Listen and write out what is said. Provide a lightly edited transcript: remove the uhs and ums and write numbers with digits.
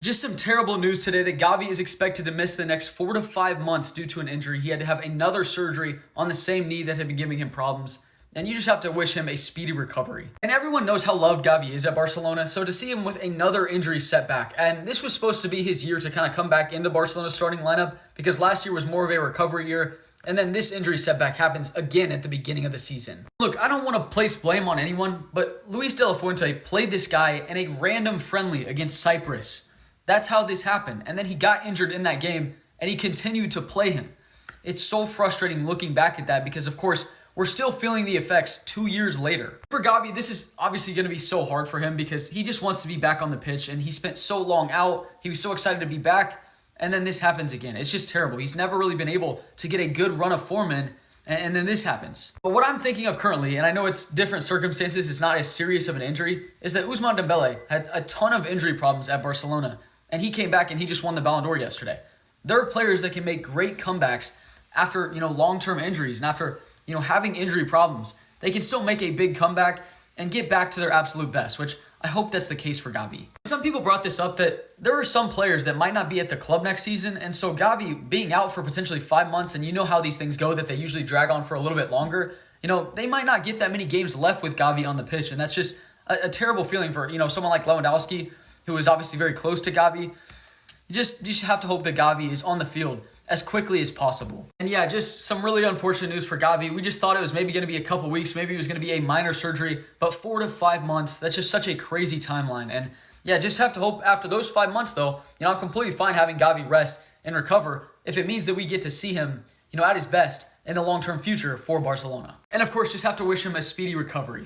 Just some terrible news today that Gavi is expected to miss the next 4 to 5 months due to an injury. He had to have another surgery on the same knee that had been giving him problems. And you just have to wish him a speedy recovery. And everyone knows how loved Gavi is at Barcelona, so to see him with another injury setback, and this was supposed to be his year to kind of come back into Barcelona's starting lineup, because last year was more of a recovery year, and then this injury setback happens again at the beginning of the season. Look, I don't want to place blame on anyone, but Luis de la Fuente played this guy in a random friendly against Cyprus. That's how this happened, and then he got injured in that game, and he continued to play him. It's so frustrating looking back at that because, of course, we're still feeling the effects 2 years later. For Gavi, this is obviously going to be so hard for him because he just wants to be back on the pitch, and he spent so long out. He was so excited to be back, and then this happens again. It's just terrible. He's never really been able to get a good run of form in, and then this happens. But what I'm thinking of currently, and I know it's different circumstances, it's not as serious of an injury, is that Ousmane Dembele had a ton of injury problems at Barcelona, and he came back and he just won the Ballon d'Or yesterday. There are players that can make great comebacks after, long-term injuries and after, having injury problems. They can still make a big comeback and get back to their absolute best, which I hope that's the case for Gavi. Some people brought this up that there are some players that might not be at the club next season, and so Gavi being out for potentially 5 months, and you know how these things go, that they usually drag on for a little bit longer, they might not get that many games left with Gavi on the pitch, and that's just a terrible feeling for, someone like Lewandowski, who is obviously very close to Gavi. You just have to hope that Gavi is on the field as quickly as possible. And yeah, just some really unfortunate news for Gavi. We just thought it was maybe going to be a couple weeks, maybe it was going to be a minor surgery, but 4 to 5 months, that's just such a crazy timeline. And yeah, just have to hope after those 5 months though, I'm completely fine having Gavi rest and recover if it means that we get to see him, at his best in the long-term future for Barcelona. And of course, just have to wish him a speedy recovery.